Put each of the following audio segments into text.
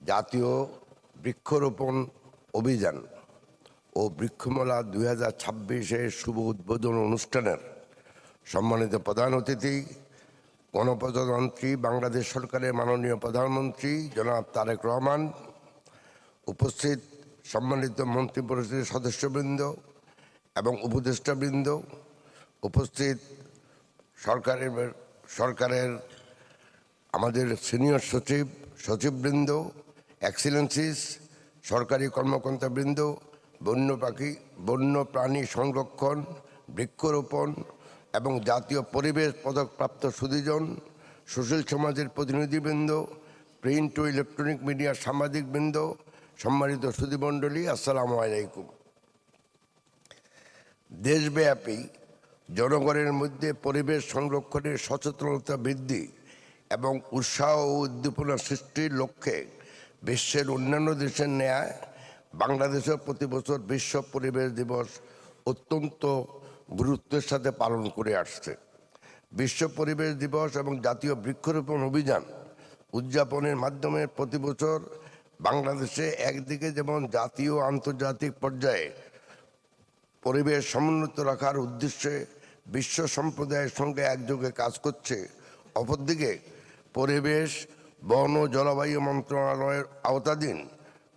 জাতীয় বৃক্ষরোপণ অভিযান ও বৃক্ষমেলা 2026-এর শুভ উদ্বোধন অনুষ্ঠানের সম্মানিত প্রধান অতিথি, গণপ্রজাতন্ত্রী বাংলাদেশ সরকারের মাননীয় প্রধানমন্ত্রী জনাব তারেক রহমান, উপস্থিত সম্মানিত মন্ত্রিপরিষদের সদস্যবৃন্দ এবং উপদেষ্টাবৃন্দ, উপস্থিত সরকারের আমাদের সিনিয়র সচিববৃন্দ, এক্সিলেন্সিস, সরকারি কর্মকর্তাবৃন্দ, বন্য প্রাণী সংরক্ষণ, বৃক্ষরোপণ এবং জাতীয় পরিবেশ পদকপ্রাপ্ত সুধীজন, সুশীল সমাজের প্রতিনিধিবৃন্দ, প্রিন্ট ও ইলেকট্রনিক মিডিয়ার সাংবাদিকবৃন্দ, সম্মানিত সুধীমণ্ডলী, আসসালামু আলাইকুম। দেশব্যাপী জনগণের মধ্যে পরিবেশ সংরক্ষণের সচেতনতা বৃদ্ধি এবং উৎসাহ ও উদ্দীপনা সৃষ্টির লক্ষ্যে বিশ্বের অন্যান্য দেশের ন্যায় বাংলাদেশের প্রতি বছর বিশ্ব পরিবেশ দিবস অত্যন্ত গুরুত্বের সাথে পালন করে আসছে। বিশ্ব পরিবেশ দিবস এবং জাতীয় বৃক্ষরোপণ অভিযান উদযাপনের মাধ্যমে প্রতি বছর বাংলাদেশে একদিকে যেমন জাতীয় ও আন্তর্জাতিক পর্যায়ে পরিবেশ সমুন্নত রাখার উদ্দেশ্যে বিশ্ব সম্প্রদায়ের সঙ্গে একযোগে কাজ করছে, অপরদিকে পরিবেশ, বন ও জলবায়ু মন্ত্রণালয়ের আওতাধীন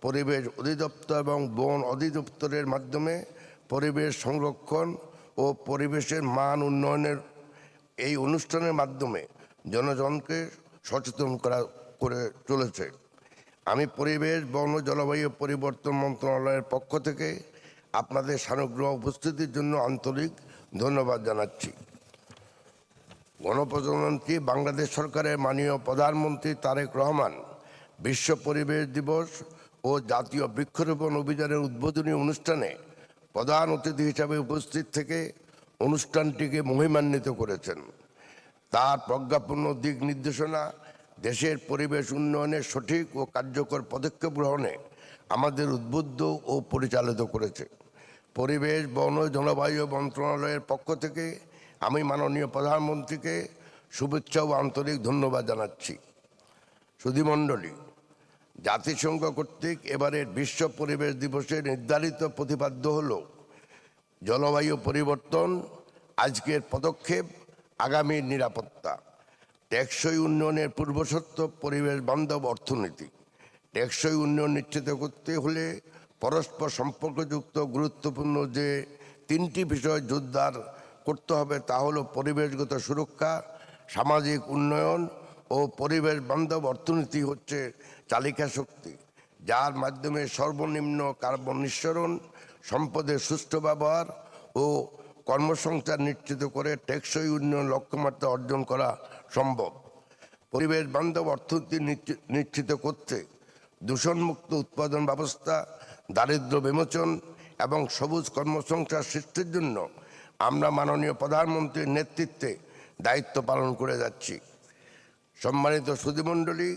পরিবেশ অধিদপ্তর এবং বন অধিদপ্তরের মাধ্যমে পরিবেশ সংরক্ষণ ও পরিবেশের মান উন্নয়নের এই অনুষ্ঠানের মাধ্যমে জনগণকে সচেতন করে চলেছে। আমি পরিবেশ, বন ও জলবায়ু পরিবর্তন মন্ত্রণালয়ের পক্ষ থেকে আপনাদের সানুগ্রহ উপস্থিতির জন্য আন্তরিক ধন্যবাদ জানাচ্ছি। গণপ্রজাতন্ত্রী বাংলাদেশ সরকারের মাননীয় প্রধানমন্ত্রী তারেক রহমান বিশ্ব পরিবেশ দিবস ও জাতীয় বৃক্ষরোপণ অভিযানের উদ্বোধনী অনুষ্ঠানে প্রধান অতিথি হিসাবে উপস্থিত থেকে অনুষ্ঠানটিকে মহিমান্বিত করেছেন। তার প্রজ্ঞাপন্য দিক নির্দেশনা দেশের পরিবেশ উন্নয়নের সঠিক ও কার্যকর পদক্ষেপ গ্রহণে আমাদের উদ্বুদ্ধ ও পরিচালিত করেছে। পরিবেশ, বন ও জলবায়ু মন্ত্রণালয়ের পক্ষ থেকে আমি মাননীয় প্রধানমন্ত্রীকে শুভেচ্ছা ও আন্তরিক ধন্যবাদ জানাচ্ছি। সুধীমণ্ডলী, জাতিসংঘ কর্তৃক এবারের বিশ্ব পরিবেশ দিবসে নির্ধারিত প্রতিপাদ্য হল জলবায়ু পরিবর্তন, আজকের পদক্ষেপ, আগামীর নিরাপত্তা। টেকসই উন্নয়নের পূর্বশর্ত পরিবেশ বান্ধব অর্থনীতি। টেকসই উন্নয়ন নিশ্চিত করতে হলে পরস্পর সম্পর্কযুক্ত গুরুত্বপূর্ণ যে তিনটি বিষয় জোরদার করতে হবে তা হলো পরিবেশগত সুরক্ষা, সামাজিক উন্নয়ন ও পরিবেশ বান্ধব অর্থনীতি হচ্ছে চালিকা শক্তি, যার মাধ্যমে সর্বনিম্ন কার্বন নিঃসরণ, সম্পদের সুষ্ঠু ব্যবহার ও কর্মসংস্থান নিশ্চিত করে টেকসই উন্নয়ন লক্ষ্যমাত্রা অর্জন করা সম্ভব। পরিবেশ বান্ধব অর্থনীতি নিশ্চিত করতে দূষণমুক্ত উৎপাদন ব্যবস্থা, দারিদ্র্য বিমোচন এবং সবুজ কর্মসংস্থান সৃষ্টির জন্য আমরা মাননীয় প্রধানমন্ত্রীর নেতৃত্বে দায়িত্ব পালন করে যাচ্ছি। সম্মানিত সুধীমণ্ডলী,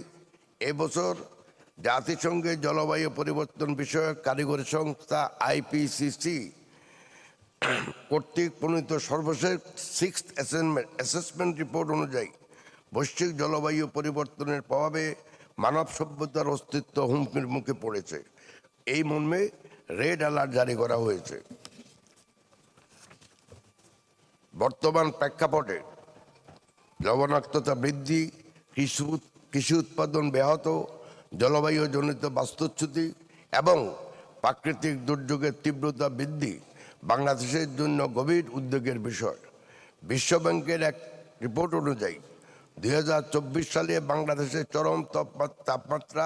এবছর জাতিসংঘের জলবায়ু পরিবর্তন বিষয়ক কারিগরি সংস্থা IPCC কর্তৃক প্রণীত সর্বশেষ 6th অ্যাসেসমেন্ট রিপোর্ট অনুযায়ী বৈশ্বিক জলবায়ু পরিবর্তনের প্রভাবে মানব সভ্যতার অস্তিত্ব হুমকির মুখে পড়েছে। এই মর্মে রেড অ্যালার্ট জারি করা হয়েছে। বর্তমান প্রেক্ষাপটে লবণাক্ততা বৃদ্ধি, কৃষি উৎপাদন ব্যাহত, জলবায়ুজনিত বাস্তুচ্যুতি এবং প্রাকৃতিক দুর্যোগের তীব্রতা বৃদ্ধি বাংলাদেশের জন্য গভীর উদ্বেগের বিষয়। বিশ্বব্যাংকের এক রিপোর্ট অনুযায়ী 2024 সালে বাংলাদেশের চরম তাপমাত্রা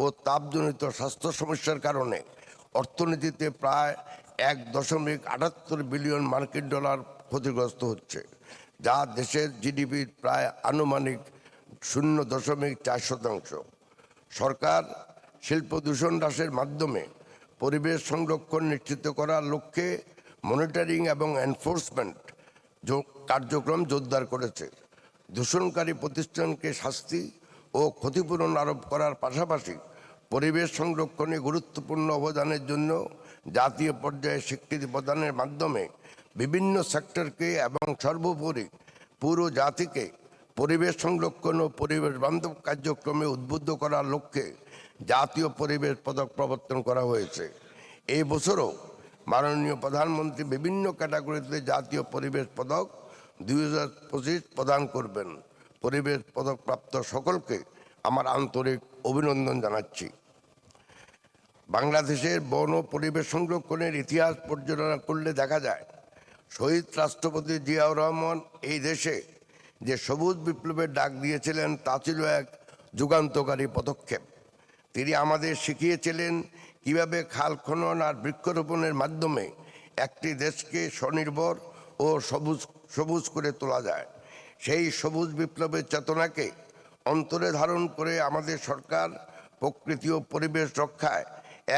ও তাপজনিত স্বাস্থ্য সমস্যার কারণে অর্থনীতিতে প্রায় 1.78 বিলিয়ন মার্কিন ডলার ক্ষতিগ্রস্ত হচ্ছে, যা দেশের জিডিপির প্রায় আনুমানিক 0.4%। সরকার শিল্প দূষণ হ্রাসের মাধ্যমে পরিবেশ সংরক্ষণ নিশ্চিত করার লক্ষ্যে মনিটরিং এবং এনফোর্সমেন্ট কার্যক্রম জোরদার করেছে। দূষণকারী প্রতিষ্ঠানকে শাস্তি ও ক্ষতিপূরণ আরোপ করার পাশাপাশি পরিবেশ সংরক্ষণে গুরুত্বপূর্ণ অবদানের জন্য জাতীয় পর্যায়ে স্বীকৃতি প্রদানের মাধ্যমে বিভিন্ন সেক্টরকে এবং সর্বোপরি পুরো জাতিকে পরিবেশ সংরক্ষণ ও পরিবেশ বান্ধব কার্যক্রমে উদ্বুদ্ধ করার লক্ষ্যে জাতীয় পরিবেশ পদক প্রবর্তন করা হয়েছে। এই বছরও মাননীয় প্রধানমন্ত্রী বিভিন্ন ক্যাটাগরিতে জাতীয় পরিবেশ পদক 2025 প্রদান করবেন। পরিবেশ পদক প্রাপ্ত সকলকে আমার আন্তরিক অভিনন্দন জানাচ্ছি। বাংলাদেশের বন ও পরিবেশ সংরক্ষণের ইতিহাস পর্যালোচনা করলে দেখা যায়, শহীদ রাষ্ট্রপতি জিয়াউর রহমান এই দেশে যে সবুজ বিপ্লবের ডাক দিয়েছিলেন তা ছিল এক যুগান্তকারী পদক্ষেপ। তিনি আমাদের শিখিয়েছিলেন কিভাবে খাল খনন আর বৃক্ষরোপণের মাধ্যমে একটি দেশকে স্বনির্ভর ও সবুজ করে তোলা যায়। সেই সবুজ বিপ্লবের চেতনাকে অন্তরে ধারণ করে আমাদের সরকার প্রকৃতি ও পরিবেশ রক্ষায়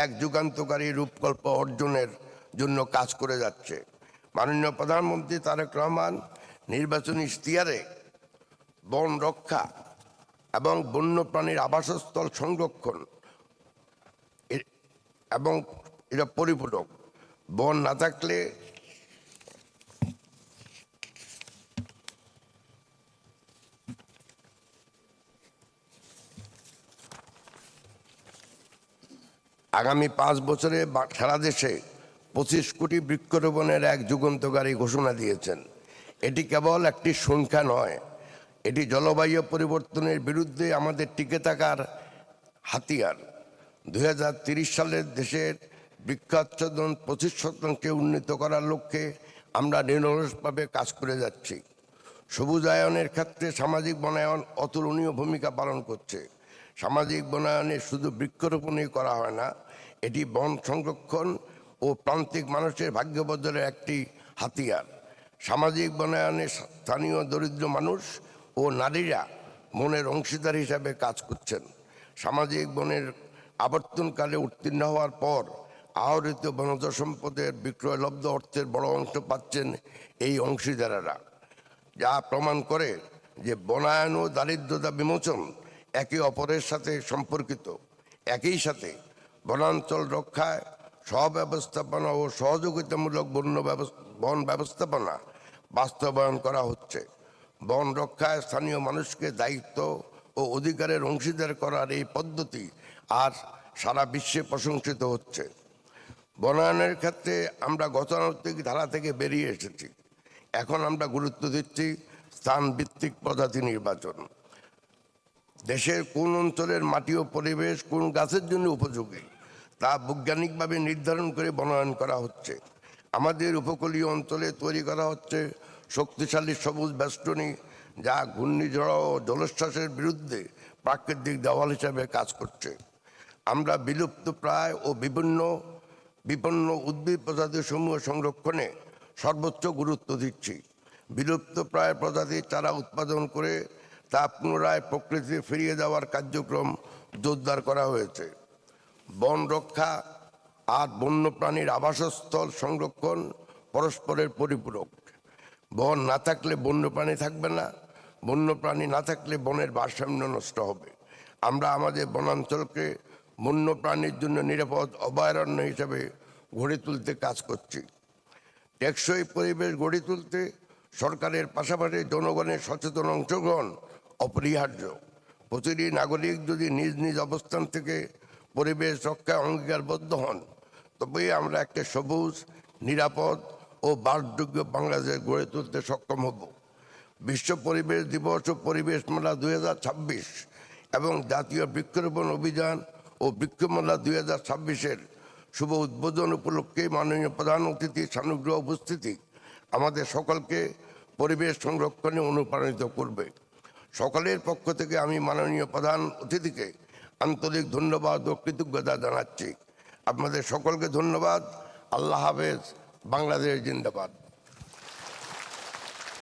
এক যুগান্তকারী রূপকল্প অর্জনের জন্য কাজ করে যাচ্ছে। মাননীয় প্রধানমন্ত্রী তারেক রহমান নির্বাচনী ইশতেহারে বন রক্ষা এবং বন্যপ্রাণীর আবাসস্থল সংরক্ষণ এবং এটা পরিপূরক। বন না থাকলে আগামী 5 বছরে সারা দেশে 25 কোটি বৃক্ষরোপণের এক যুগান্তকারী ঘোষণা দিয়েছেন। এটি কেবল একটি সংখ্যা নয়, এটি জলবায়ু পরিবর্তনের বিরুদ্ধে আমাদের টিকে থাকার হাতিয়ার। 2030 সালে দেশের বৃক্ষাচ্ছাদন 25% উন্নীত করার লক্ষ্যে আমরা নিরলসভাবে কাজ করে যাচ্ছি। সবুজায়নের ক্ষেত্রে সামাজিক বনায়ন অতুলনীয় ভূমিকা পালন করছে। সামাজিক বনায়নে শুধু বৃক্ষরোপণই করা হয় না, এটি বন সংরক্ষণ ও প্রান্তিক মানুষের ভাগ্য বদলের একটি হাতিয়ার। সামাজিক বনায়নে স্থানীয় দরিদ্র মানুষ ও নারীরা বনের অংশীদার হিসাবে কাজ করছেন। সামাজিক বনের আবর্তনকালে উত্তীর্ণ হওয়ার পর আহরিত বনজ সম্পদের বিক্রয়লব্ধ অর্থের বড় অংশ পাচ্ছেন এই অংশীদারেরা, যা প্রমাণ করে যে বনায়ন ও দারিদ্রতা বিমোচন একে অপরের সাথে সম্পর্কিত। একই সাথে বনাঞ্চল রক্ষায় সহব্যবস্থাপনা ও সহযোগিতামূলক বন ব্যবস্থাপনা বাস্তবায়ন করা হচ্ছে। বন রক্ষায় স্থানীয় মানুষকে দায়িত্ব ও অধিকারের অংশীদার করার এই পদ্ধতি আর সারা বিশ্বে প্রশংসিত হচ্ছে। বনায়নের ক্ষেত্রে আমরা গতানুগতিক ধারা থেকে বেরিয়ে এসেছি। এখন আমরা গুরুত্ব দিচ্ছি স্থানভিত্তিক প্রজাতি নির্বাচন। দেশের কোন অঞ্চলের মাটি ও পরিবেশ কোন গাছের জন্য উপযোগী তা বৈজ্ঞানিকভাবে নির্ধারণ করে বনায়ন করা হচ্ছে। আমাদের উপকূলীয় অঞ্চলে তৈরি করা হচ্ছে শক্তিশালী সবুজ বেষ্টনী, যা ঘূর্ণিঝড় ও জলোচ্ছ্বাসের বিরুদ্ধে প্রাকৃতিক দেওয়াল হিসাবে কাজ করছে। আমরা বিলুপ্তপ্রায় ও বিপন্ন উদ্ভিদ প্রজাতি সমূহ সংরক্ষণে সর্বোচ্চ গুরুত্ব দিচ্ছি। বিলুপ্তপ্রায় প্রজাতির চারা উৎপাদন করে তা পুনরায় প্রকৃতিতে ফিরিয়ে দেওয়ার কার্যক্রম জোরদার করা হয়েছে। বন রক্ষা আর বন্যপ্রাণীর আবাসস্থল সংরক্ষণ পরস্পরের পরিপূরক। বন না থাকলে বন্যপ্রাণী থাকবে না, বন্যপ্রাণী না থাকলে বনের ভারসাম্য নষ্ট হবে। আমরা আমাদের বনাঞ্চলকে বন্যপ্রাণীর জন্য নিরাপদ অভয়ারণ্য হিসেবে গড়ে তুলতে কাজ করছি। টেকসই পরিবেশ গড়ে তুলতে সরকারের পাশাপাশি জনগণের সচেতন অংশগ্রহণ অপরিহার্য। প্রতিটি নাগরিক যদি নিজ নিজ অবস্থান থেকে পরিবেশ রক্ষায় অঙ্গীকারবদ্ধ হন, তবেই আমরা একটা সবুজ, নিরাপদ ও বাসযোগ্য বাংলাদেশ গড়ে তুলতে সক্ষম হব। বিশ্ব পরিবেশ দিবস ও পরিবেশ মেলা 2026 এবং জাতীয় বৃক্ষরোপণ অভিযান ও বৃক্ষমেলা 2026-এর শুভ উদ্বোধন উপলক্ষে মাননীয় প্রধান অতিথির সানুগ্রহ উপস্থিতি আমাদের সকলকে পরিবেশ সংরক্ষণে অনুপ্রাণিত করবে। সকলের পক্ষ থেকে আমি মাননীয় প্রধান অতিথিকে আন্তরিক ধন্যবাদ ও কৃতজ্ঞতা জানাচ্ছি। আপনাদের সকলকে ধন্যবাদ। আল্লাহ হাফেজ। বাংলাদেশ জিন্দাবাদ।